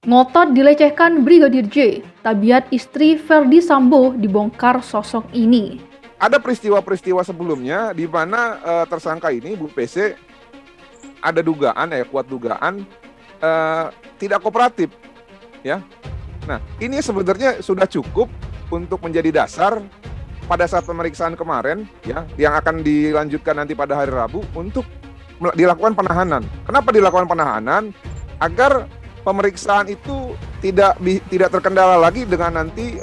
Ngotot dilecehkan Brigadir J, tabiat istri Verdi Sambo dibongkar sosok ini. Ada peristiwa-peristiwa sebelumnya di mana tersangka ini, Bu PC, ada dugaan, kuat dugaan tidak kooperatif, ya. Nah, ini sebenarnya sudah cukup untuk menjadi dasar pada saat pemeriksaan kemarin, ya, yang akan dilanjutkan nanti pada hari Rabu untuk dilakukan penahanan. Kenapa dilakukan penahanan? Agar pemeriksaan itu tidak terkendala lagi dengan nanti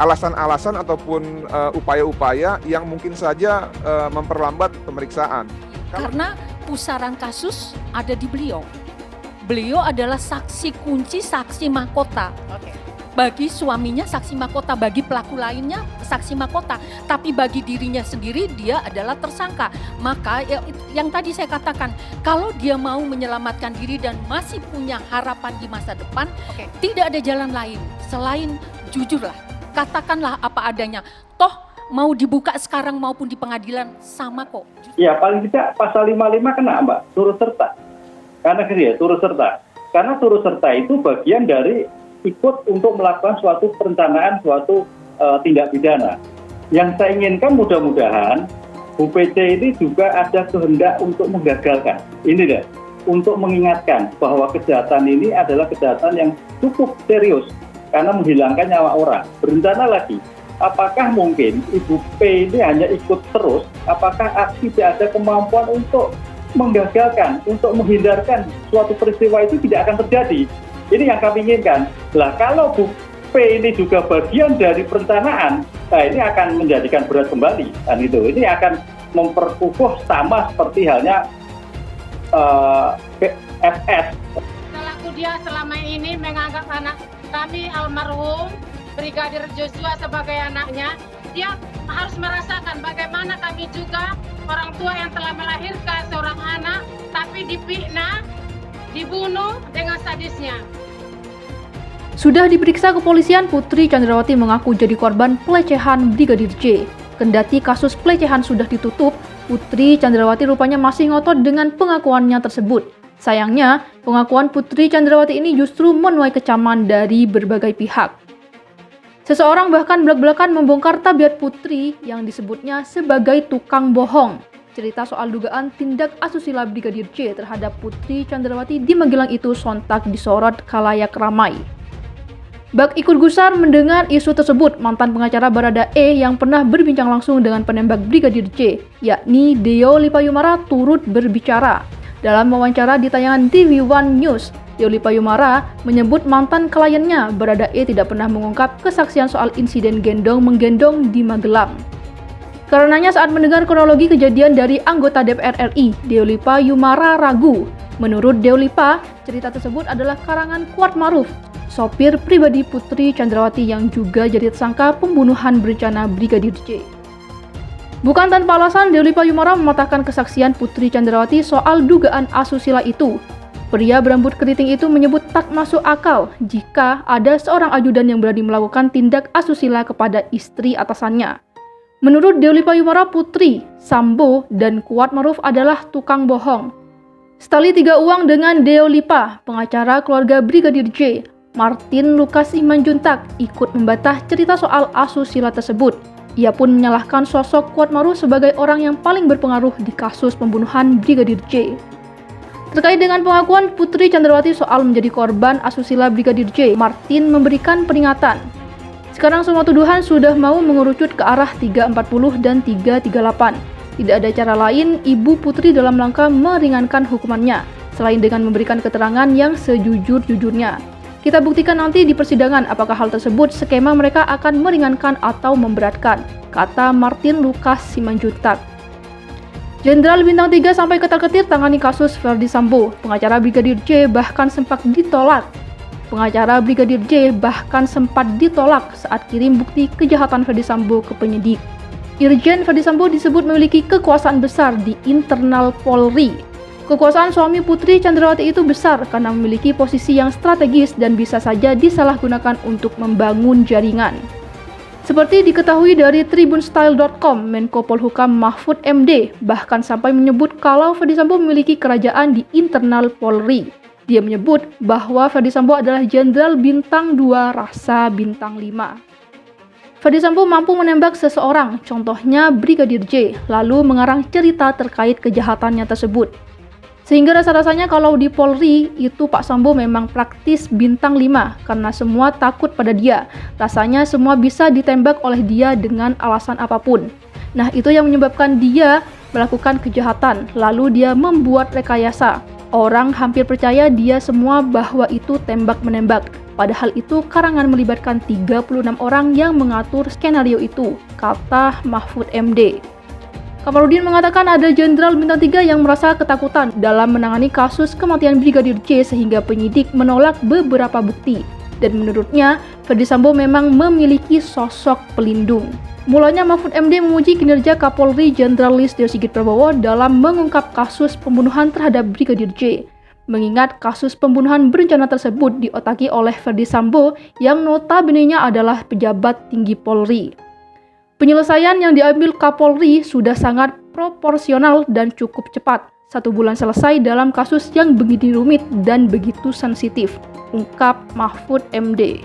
alasan-alasan ataupun upaya-upaya yang mungkin saja memperlambat pemeriksaan. Karena pusaran kasus ada di beliau. Beliau adalah saksi kunci, saksi mahkota. Bagi suaminya saksi mahkota, bagi pelaku lainnya saksi mahkota, tapi bagi dirinya sendiri dia adalah tersangka. Maka yang tadi saya katakan, kalau dia mau menyelamatkan diri dan masih punya harapan di masa depan, tidak ada jalan lain selain jujurlah, katakanlah apa adanya. Toh mau dibuka sekarang maupun di pengadilan sama kok. Ya paling tidak pasal 55 kena, Mbak, turut serta. Karena turut serta. Karena turut serta itu bagian dari ikut untuk melakukan suatu perencanaan, suatu tindak pidana. Yang saya inginkan mudah-mudahan Bu PC ini juga ada kehendak untuk menggagalkan. Ini deh, untuk mengingatkan bahwa kejahatan ini adalah kejahatan yang cukup serius karena menghilangkan nyawa orang. Berencana lagi, apakah mungkin Ibu P ini hanya ikut terus? Apakah aksi tidak ada kemampuan untuk menggagalkan, untuk menghindarkan suatu peristiwa itu tidak akan terjadi? Ini yang kami inginkan. Lah kalau Bu P ini juga bagian dari perencanaan, nah ini akan menjadikan berat kembali. Dan itu, ini akan memperkukuh sama seperti halnya FS. Perilaku dia selama ini menganggap anak kami almarhum Brigadir Joshua sebagai anaknya, dia harus merasakan bagaimana kami juga orang tua yang telah melahirkan seorang anak, tapi difitnah, dibunuh dengan sadisnya. Sudah diperiksa kepolisian, Putri Chandrawati mengaku jadi korban pelecehan Brigadir J. Kendati kasus pelecehan sudah ditutup, Putri Chandrawati rupanya masih ngotot dengan pengakuannya tersebut. Sayangnya, pengakuan Putri Chandrawati ini justru menuai kecaman dari berbagai pihak. Seseorang bahkan belak-belakan membongkar tabiat Putri yang disebutnya sebagai tukang bohong. Cerita soal dugaan tindak asusila Brigadir J terhadap Putri Chandrawati di Magelang itu sontak disorot khalayak ramai. Bak ikut gusar mendengar isu tersebut, mantan pengacara Baradae yang pernah berbincang langsung dengan penembak Brigadir J, yakni Deo Lipayumara, turut berbicara. Dalam wawancara di tayangan TV One News, Deo Lipayumara menyebut mantan kliennya Baradae tidak pernah mengungkap kesaksian soal insiden gendong-menggendong di Magelang. Karenanya saat mendengar kronologi kejadian dari anggota DPR RI, Deo Lipayumara ragu. Menurut Deo Lipa, cerita tersebut adalah karangan Kuat Maruf, sopir pribadi Putri Chandrawati yang juga jadi tersangka pembunuhan berencana Brigadir J. Bukan tanpa alasan, Deo Lipayumara mematahkan kesaksian Putri Chandrawati soal dugaan asusila itu. Pria berambut keriting itu menyebut tak masuk akal jika ada seorang ajudan yang berani melakukan tindak asusila kepada istri atasannya. Menurut Deo Lipayumara, Putri, Sambo, dan Kuat Maruf adalah tukang bohong. Setali tiga uang dengan Deo Lipa, pengacara keluarga Brigadir J, Martin Lukas Simanjuntak, ikut membantah cerita soal asusila tersebut. Ia pun menyalahkan sosok Kuat Maruf sebagai orang yang paling berpengaruh di kasus pembunuhan Brigadir J. Terkait dengan pengakuan Putri Chandrawati soal menjadi korban asusila Brigadir J, Martin memberikan peringatan. Sekarang semua tuduhan sudah mau mengerucut ke arah 340 dan 338. Tidak ada cara lain Ibu Putri dalam rangka meringankan hukumannya, selain dengan memberikan keterangan yang sejujur-jujurnya. Kita buktikan nanti di persidangan apakah hal tersebut skema mereka akan meringankan atau memberatkan, kata Martin Lukas Simanjuntak. Jenderal Bintang 3 sampai ketar-ketir tangani kasus Verdi Sambo. Pengacara Brigadir J bahkan sempat ditolak. Saat kirim bukti kejahatan Verdi Sambo ke penyidik. Irjen Verdi Sambo disebut memiliki kekuasaan besar di internal Polri. Kekuasaan suami Putri Chandrawati itu besar karena memiliki posisi yang strategis dan bisa saja disalahgunakan untuk membangun jaringan. Seperti diketahui dari tribunstyle.com, Menko Polhukam Mahfud MD bahkan sampai menyebut kalau Verdi Sambo memiliki kerajaan di internal Polri. Dia menyebut bahwa Ferdy Sambo adalah jenderal bintang 2 rasa bintang 5. Ferdy Sambo mampu menembak seseorang, contohnya Brigadir J, lalu mengarang cerita terkait kejahatannya tersebut. Sehingga rasa-rasanya kalau di Polri itu Pak Sambo memang praktis bintang 5 karena semua takut pada dia. Rasanya semua bisa ditembak oleh dia dengan alasan apapun. Nah, itu yang menyebabkan dia melakukan kejahatan, lalu dia membuat rekayasa. Orang hampir percaya dia semua bahwa itu tembak-menembak. Padahal itu karangan melibatkan 36 orang yang mengatur skenario itu, kata Mahfud MD. Kamarudin mengatakan ada jenderal bintang 3 yang merasa ketakutan dalam menangani kasus kematian Brigadir J sehingga penyidik menolak beberapa bukti. Dan menurutnya, Ferdy Sambo memang memiliki sosok pelindung. Mulanya Mahfud MD memuji kinerja Kapolri Jenderal Listio Sigit Prabowo dalam mengungkap kasus pembunuhan terhadap Brigadir J. Mengingat kasus pembunuhan berencana tersebut diotaki oleh Ferdy Sambo yang notabene-nya adalah pejabat tinggi Polri. Penyelesaian yang diambil Kapolri sudah sangat proporsional dan cukup cepat. 1 bulan selesai dalam kasus yang begitu rumit dan begitu sensitif, ungkap Mahfud MD.